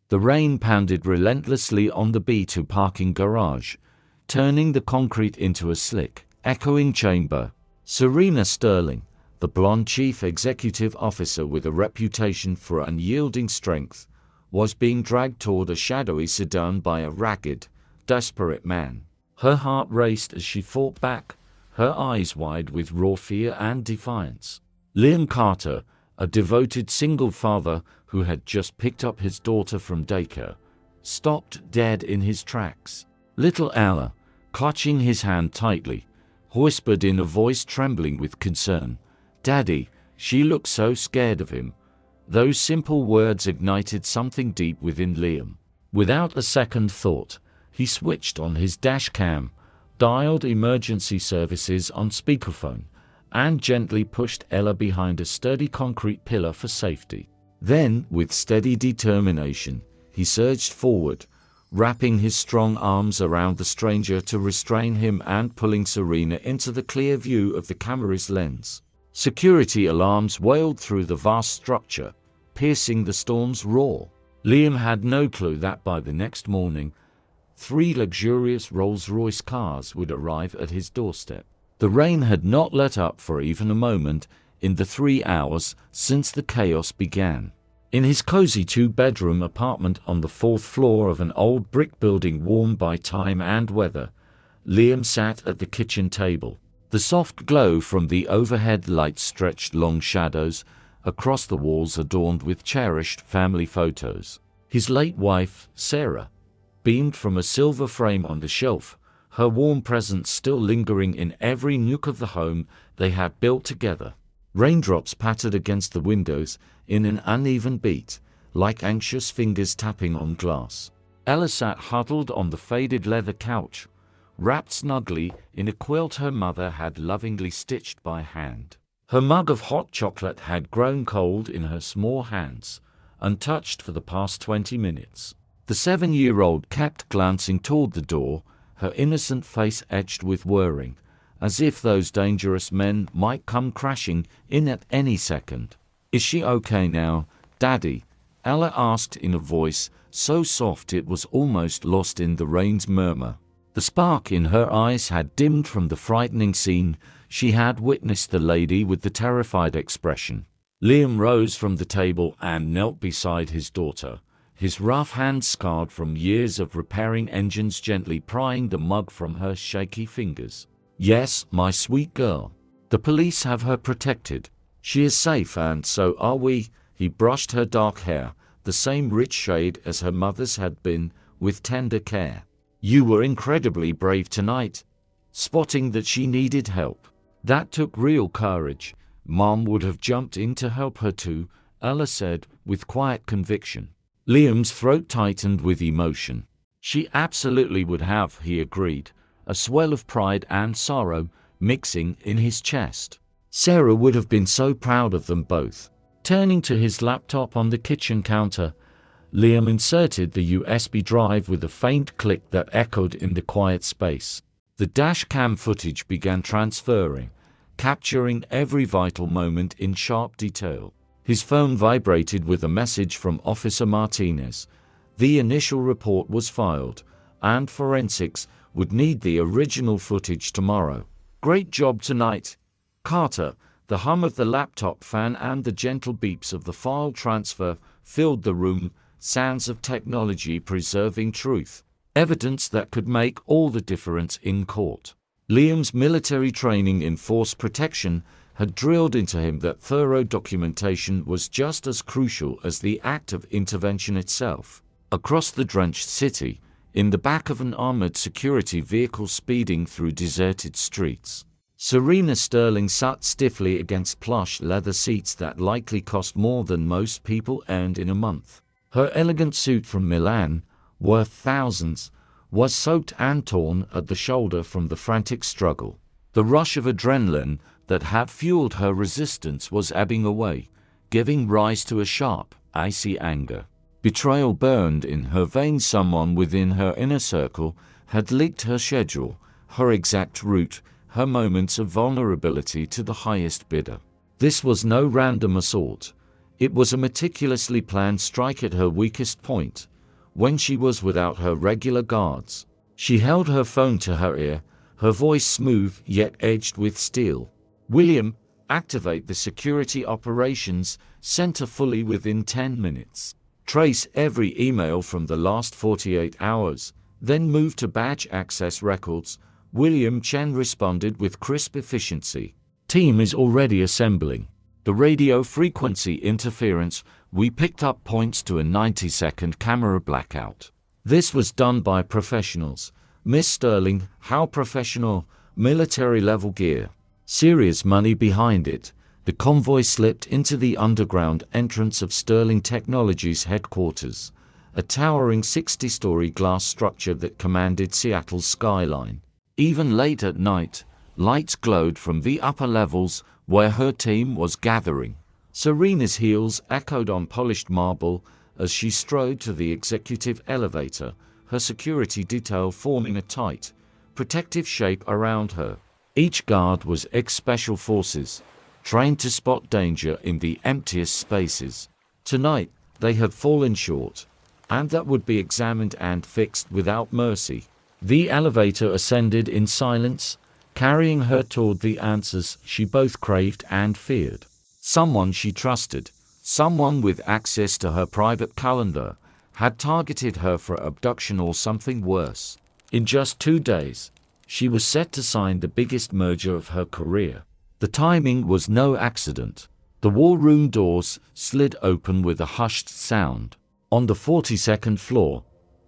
The rain pounded relentlessly on the B2 parking garage, turning the concrete into a slick, echoing chamber. Serena Sterling, the blonde chief executive officer with a reputation for unyielding strength, was being dragged toward a shadowy sedan by a ragged, desperate man. Her heart raced as she fought back, her eyes wide with raw fear and defiance. Liam Carter, a devoted single father who had just picked up his daughter from daycare, stopped dead in his tracks. Little Ella, clutching his hand tightly, whispered in a voice trembling with concern, "Daddy, she looks so scared of him." Those simple words ignited something deep within Liam. Without a second thought, he switched on his dash cam, dialed emergency services on speakerphone, and gently pushed Ella behind a sturdy concrete pillar for safety. Then, with steady determination, he surged forward, wrapping his strong arms around the stranger to restrain him and pulling Serena into the clear view of the camera's lens. Security alarms wailed through the vast structure, piercing the storm's roar. Liam had no clue that by the next morning, 3 luxurious Rolls-Royce cars would arrive at his doorstep. The rain had not let up for even a moment in the 3 hours since the chaos began. In his cozy 2-bedroom apartment on the 4th floor of an old brick building worn by time and weather, Liam sat at the kitchen table. The soft glow from the overhead lights stretched long shadows across the walls adorned with cherished family photos. His late wife, Sarah, beamed from a silver frame on the shelf, her warm presence still lingering in every nook of the home they had built together. Raindrops pattered against the windows in an uneven beat, like anxious fingers tapping on glass. Ella sat huddled on the faded leather couch, wrapped snugly in a quilt her mother had lovingly stitched by hand. Her mug of hot chocolate had grown cold in her small hands, untouched for the past 20 minutes. The 7-year-old kept glancing toward the door, her innocent face etched with worrying, as if those dangerous men might come crashing in at any second. "Is she okay now, Daddy?" Ella asked in a voice so soft it was almost lost in the rain's murmur. The spark in her eyes had dimmed from the frightening scene she had witnessed. The lady with the terrified expression. Liam rose from the table and knelt beside his daughter, his rough hands scarred from years of repairing engines gently prying the mug from her shaky fingers. "Yes, my sweet girl. The police have her protected. She is safe and so are we." He brushed her dark hair, the same rich shade as her mother's had been, with tender care. "You were incredibly brave tonight, spotting that she needed help. That took real courage. Mom would have jumped in to help her too," Ella said, with quiet conviction. Liam's throat tightened with emotion. "She absolutely would have," he agreed, a swell of pride and sorrow mixing in his chest. Sarah would have been so proud of them both. Turning to his laptop on the kitchen counter, Liam inserted the USB drive with a faint click that echoed in the quiet space. The dash cam footage began transferring, capturing every vital moment in sharp detail. His phone vibrated with a message from Officer Martinez. The initial report was filed, and forensics would need the original footage tomorrow. "Great job tonight, Carter." The hum of the laptop fan and the gentle beeps of the file transfer filled the room, sounds of technology preserving truth, evidence that could make all the difference in court. Liam's military training in force protection had drilled into him that thorough documentation was just as crucial as the act of intervention itself. Across the drenched city, in the back of an armored security vehicle speeding through deserted streets, Serena Sterling sat stiffly against plush leather seats that likely cost more than most people earned in a month. Her elegant suit from Milan, worth thousands, was soaked and torn at the shoulder from the frantic struggle. The rush of adrenaline that had fueled her resistance was ebbing away, giving rise to a sharp, icy anger. Betrayal burned in her veins. Someone within her inner circle had leaked her schedule, her exact route, her moments of vulnerability to the highest bidder. This was no random assault. It was a meticulously planned strike at her weakest point, when she was without her regular guards. She held her phone to her ear, her voice smooth yet edged with steel. "William, activate the Security Operations Center fully within 10 minutes. Trace every email from the last 48 hours, then move to badge access records." William Chen responded with crisp efficiency. "Team is already assembling." The radio frequency interference, we picked up points to a 90-second camera blackout. This was done by professionals. Miss Sterling, how professional, military-level gear. Serious money behind it. The convoy slipped into the underground entrance of Sterling Technologies headquarters, a towering 60-story glass structure that commanded Seattle's skyline. Even late at night, lights glowed from the upper levels where her team was gathering. Serena's heels echoed on polished marble as she strode to the executive elevator, her security detail forming a tight, protective shape around her. Each guard was ex-special forces, trained to spot danger in the emptiest spaces. Tonight, they had fallen short, and that would be examined and fixed without mercy. The elevator ascended in silence, carrying her toward the answers she both craved and feared. Someone she trusted, someone with access to her private calendar, had targeted her for abduction or something worse. In just 2 days, she was set to sign the biggest merger of her career. The timing was no accident. The war room doors slid open with a hushed sound. On the 42nd floor,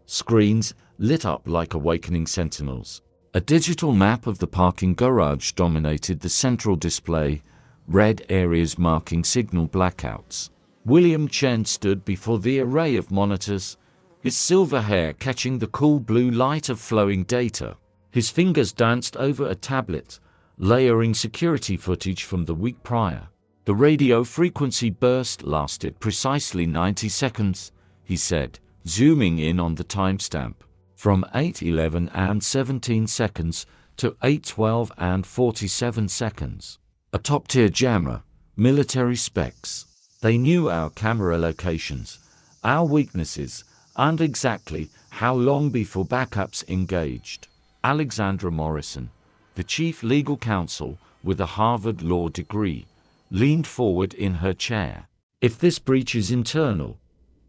screens lit up like awakening sentinels. A digital map of the parking garage dominated the central display, red areas marking signal blackouts. William Chen stood before the array of monitors, his silver hair catching the cool blue light of flowing data. His fingers danced over a tablet, layering security footage from the week prior. The radio frequency burst lasted precisely 90 seconds, he said, zooming in on the timestamp. From 8:11 and 17 seconds to 8:12 and 47 seconds. A top-tier jammer, military specs. They knew our camera locations, our weaknesses, and exactly how long before backups engaged. Alexandra Morrison, the chief legal counsel with a Harvard law degree, leaned forward in her chair. "If this breach is internal,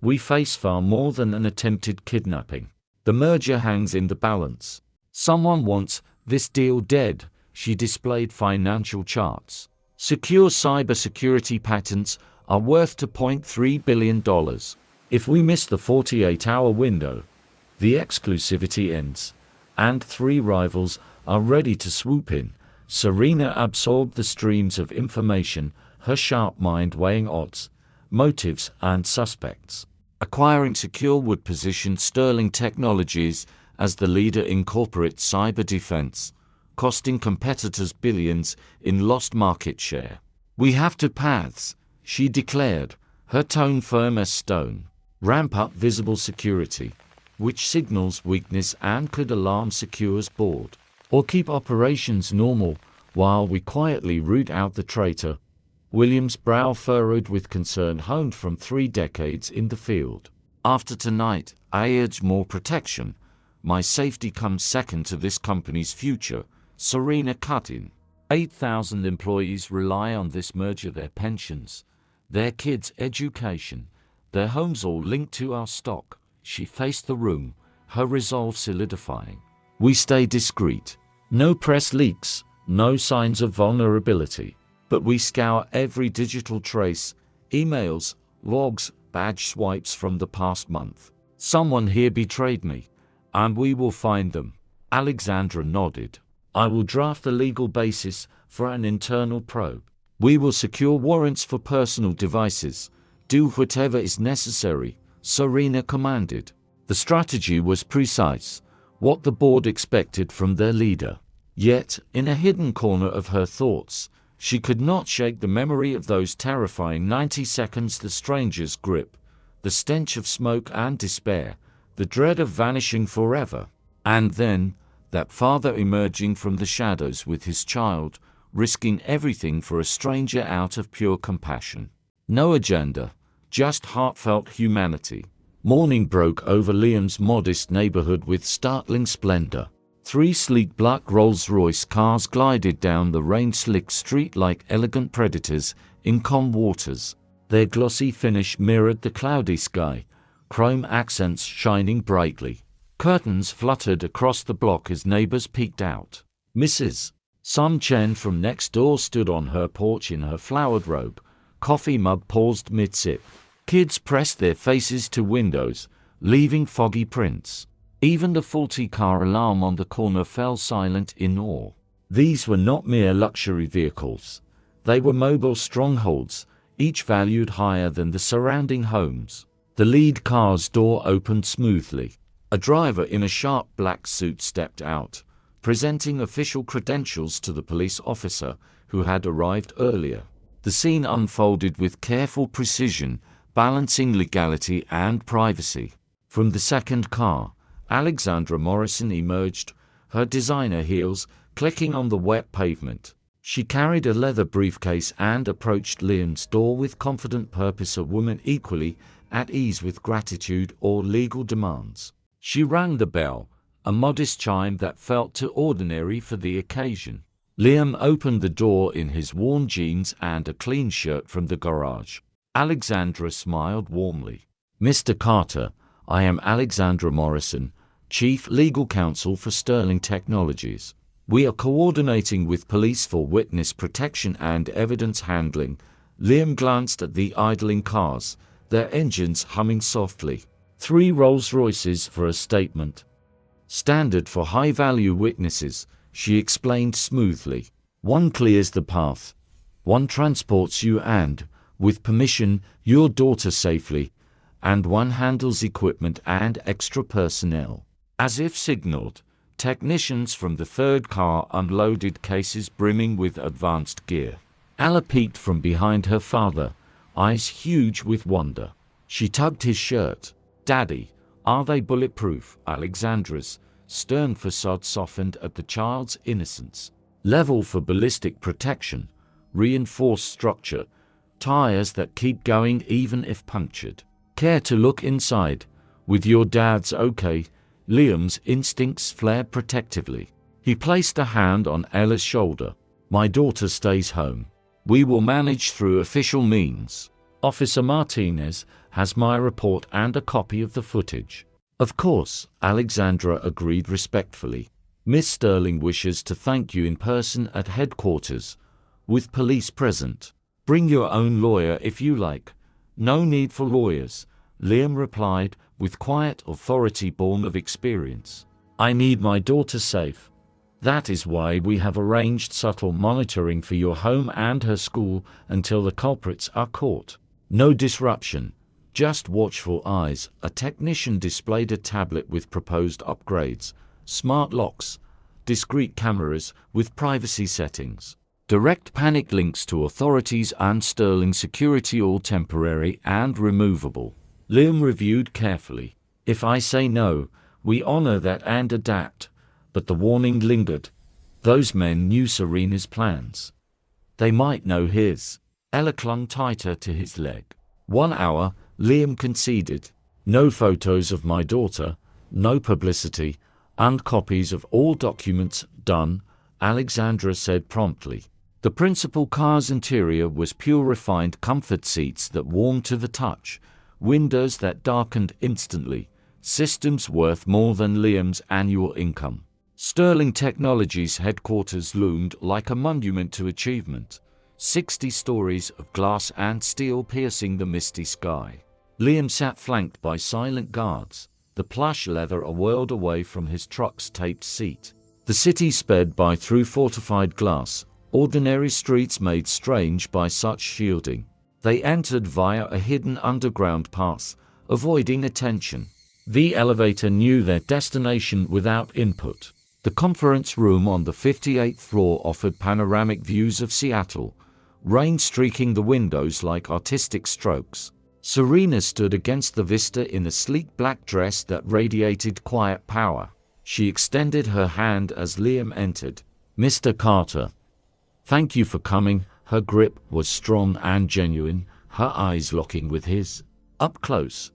we face far more than an attempted kidnapping. The merger hangs in the balance. Someone wants this deal dead." She displayed financial charts. "Secure cybersecurity patents are worth $2.3 billion. If we miss the 48-hour window, the exclusivity ends, and 3 rivals are ready to swoop in." Serena absorbed the streams of information, her sharp mind weighing odds, motives, and suspects. Acquiring Secure would position Sterling Technologies as the leader in corporate cyber defense, costing competitors billions in lost market share. "We have 2 paths," she declared, her tone firm as stone. "Ramp up visible security, which signals weakness and could alarm Secure's board, or keep operations normal while we quietly root out the traitor." William's brow furrowed with concern honed from 3 decades in the field. "After tonight, I urge more protection. My safety comes second to this company's future," Serena cut in. 8,000 employees rely on this merger, their pensions, their kids' education, their homes all linked to our stock. She faced the room, her resolve solidifying. "We stay discreet. No press leaks, no signs of vulnerability. But we scour every digital trace, emails, logs, badge swipes from the past month. Someone here betrayed me, and we will find them." Alexandra nodded. "I will draft the legal basis for an internal probe. We will secure warrants for personal devices. Do whatever is necessary," Serena commanded. The strategy was precise, what the board expected from their leader. Yet, in a hidden corner of her thoughts, she could not shake the memory of those terrifying 90 seconds, the stranger's grip, the stench of smoke and despair, the dread of vanishing forever. And then, that father emerging from the shadows with his child, risking everything for a stranger out of pure compassion. No agenda, just heartfelt humanity. Morning broke over Liam's modest neighborhood with startling splendor. 3 sleek black Rolls-Royce cars glided down the rain-slicked street like elegant predators in calm waters. Their glossy finish mirrored the cloudy sky, chrome accents shining brightly. Curtains fluttered across the block as neighbors peeked out. Mrs. Sun Chen from next door stood on her porch in her flowered robe. Coffee mug paused mid-sip. Kids pressed their faces to windows, leaving foggy prints. Even the faulty car alarm on the corner fell silent in awe. These were not mere luxury vehicles. They were mobile strongholds, each valued higher than the surrounding homes. The lead car's door opened smoothly. A driver in a sharp black suit stepped out, presenting official credentials to the police officer who had arrived earlier. The scene unfolded with careful precision, balancing legality and privacy. From the second car, Alexandra Morrison emerged, her designer heels clicking on the wet pavement. She carried a leather briefcase and approached Liam's door with confident purpose, a woman equally at ease with gratitude or legal demands. She rang the bell, a modest chime that felt too ordinary for the occasion. Liam opened the door in his worn jeans and a clean shirt from the garage. Alexandra smiled warmly. "Mr. Carter, I am Alexandra Morrison, Chief Legal Counsel for Sterling Technologies. We are coordinating with police for witness protection and evidence handling." Liam glanced at the idling cars, their engines humming softly. 3 Rolls-Royces for a statement. "Standard for high-value witnesses," she explained smoothly. "One clears the path. One transports you and, with permission, your daughter safely, and one handles equipment and extra personnel." As if signaled, technicians from the third car unloaded cases brimming with advanced gear. Ella peeked from behind her father, eyes huge with wonder. She tugged his shirt. "Daddy, are they bulletproof?" Alexandra's stern facade softened at the child's innocence. "Level for ballistic protection, reinforced structure, tires that keep going even if punctured. Care to look inside? With your dad's okay?" Liam's instincts flared protectively. He placed a hand on Ella's shoulder. "My daughter stays home. We will manage through official means. Officer Martinez has my report and a copy of the footage." "Of course," Alexandra agreed respectfully. "Miss Sterling wishes to thank you in person at headquarters, with police present. Bring your own lawyer if you like." "No need for lawyers," Liam replied, with quiet authority born of experience. "I need my daughter safe. That is why we have arranged subtle monitoring for your home and her school until the culprits are caught. No disruption, just watchful eyes." A technician displayed a tablet with proposed upgrades, smart locks, discrete cameras with privacy settings, direct panic links to authorities and Sterling security, all temporary and removable. Liam reviewed carefully. "If I say no, we honor that and adapt." But the warning lingered. Those men knew Serena's plans. They might know his. Ella clung tighter to his leg. "1 hour," Liam conceded. "No photos of my daughter, no publicity, and copies of all documents." "Done," Alexandra said promptly. The principal car's interior was pure refined comfort, seats that warmed to the touch, windows that darkened instantly, systems worth more than Liam's annual income. Sterling Technologies headquarters loomed like a monument to achievement, 60 stories of glass and steel piercing the misty sky. Liam sat flanked by silent guards, the plush leather a world away from his truck's taped seat. The city sped by through fortified glass, ordinary streets made strange by such shielding. They entered via a hidden underground path, avoiding attention. The elevator knew their destination without input. The conference room on the 58th floor offered panoramic views of Seattle, rain streaking the windows like artistic strokes. Serena stood against the vista in a sleek black dress that radiated quiet power. She extended her hand as Liam entered. "Mr. Carter, thank you for coming." Her grip was strong and genuine, her eyes locking with his. Up close,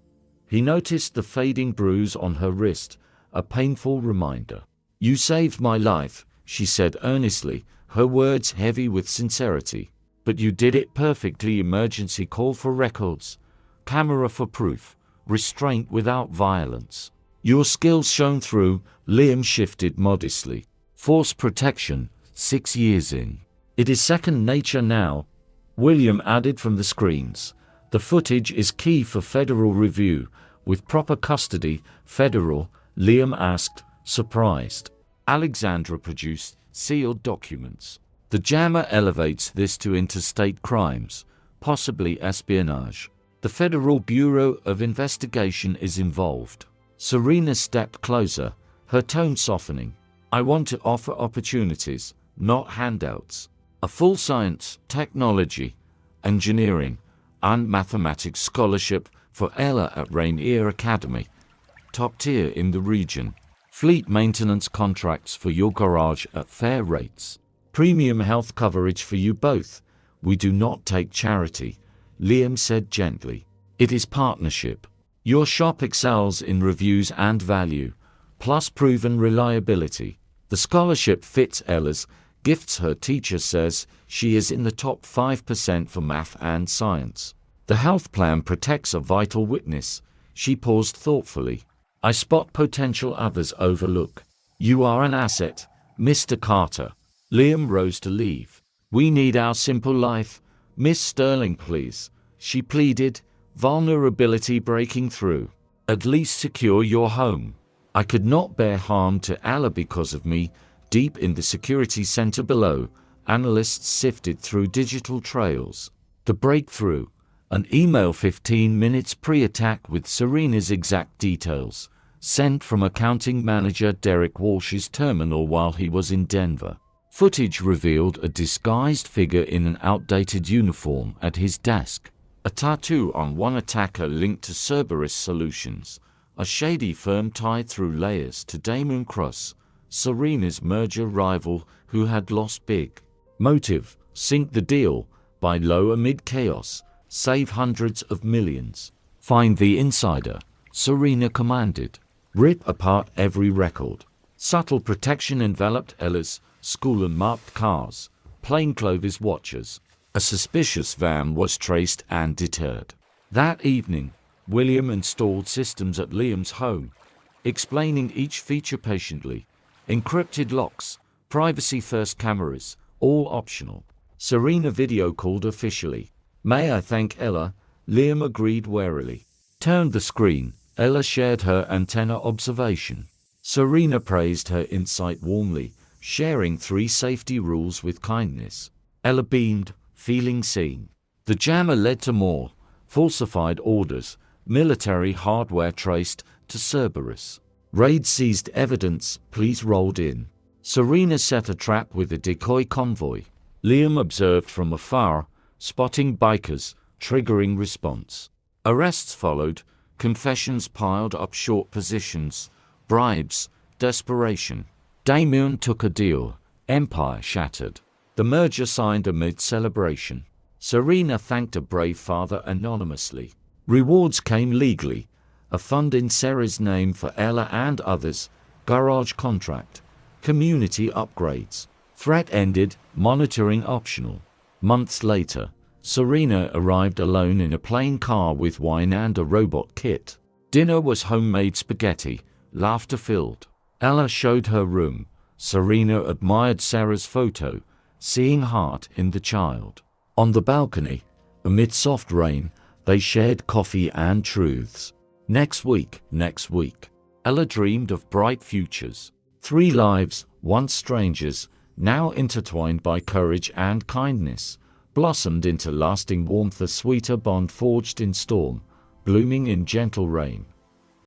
He noticed the fading bruise on her wrist, a painful reminder. "You saved my life," she said earnestly, her words heavy with sincerity. "But you did it perfectly. Emergency call for records, camera for proof, restraint without violence. Your skills shone through." Liam shifted modestly. "Force protection, 6 years in. It is second nature now," William added from the screens. "The footage is key for federal review. With proper custody, federal?" Liam asked, surprised. Alexandra produced sealed documents. "The jammer elevates this to interstate crimes, possibly espionage. The Federal Bureau of Investigation is involved." Serena stepped closer, her tone softening. "I want to offer opportunities, not handouts. A full science, technology, engineering, and mathematics scholarship for Ella at Rainier Academy, top tier in the region. Fleet maintenance contracts for your garage at fair rates. Premium health coverage for you both. We do not take charity," Liam said gently. "It is partnership. Your shop excels in reviews and value, plus proven reliability. The scholarship fits Ella's gifts. Her teacher says she is in the top 5% for math and science. The health plan protects a vital witness." She paused thoughtfully. "I spot potential others overlook. You are an asset, Mr. Carter." Liam rose to leave. "We need our simple life. Miss Sterling, please," she pleaded, vulnerability breaking through. "At least secure your home. I could not bear harm to Ella because of me." Deep in the security center below, analysts sifted through digital trails. The breakthrough: an email 15 minutes pre-attack with Serena's exact details, sent from accounting manager Derek Walsh's terminal while he was in Denver. Footage revealed a disguised figure in an outdated uniform at his desk. A tattoo on one attacker linked to Cerberus Solutions, a shady firm tied through layers to Damon Cross, Serena's merger rival who had lost big. Motive: sink the deal, buy low amid chaos, save hundreds of millions. "Find the insider," Serena commanded. "Rip apart every record." Subtle protection enveloped Ella's school and marked cars, plainclothes watchers. A suspicious van was traced and deterred. That evening, William installed systems at Liam's home, explaining each feature patiently. Encrypted locks, privacy-first cameras, all optional. Serena video called officially. "May I thank Ella?" Liam agreed warily. Turned the screen. Ella shared her antenna observation. Serena praised her insight warmly, sharing 3 safety rules with kindness. Ella beamed, feeling seen. The jammer led to more falsified orders, military hardware traced to Cerberus. Raid seized evidence, police rolled in. Serena set a trap with a decoy convoy. Liam observed from afar, spotting bikers, triggering response. Arrests followed, confessions piled up, short positions, bribes, desperation. Damien took a deal, empire shattered. The merger signed amid celebration. Serena thanked a brave father anonymously. Rewards came legally. A fund in Sarah's name for Ella and others, garage contract, community upgrades. Threat ended, monitoring optional. Months later, Serena arrived alone in a plain car with wine and a robot kit. Dinner was homemade spaghetti, laughter-filled. Ella showed her room. Serena admired Sarah's photo, seeing heart in the child. On the balcony, amid soft rain, they shared coffee and truths. Next week. Ella dreamed of bright futures. 3 lives, once strangers, now intertwined by courage and kindness, blossomed into lasting warmth, a sweeter bond forged in storm, blooming in gentle rain.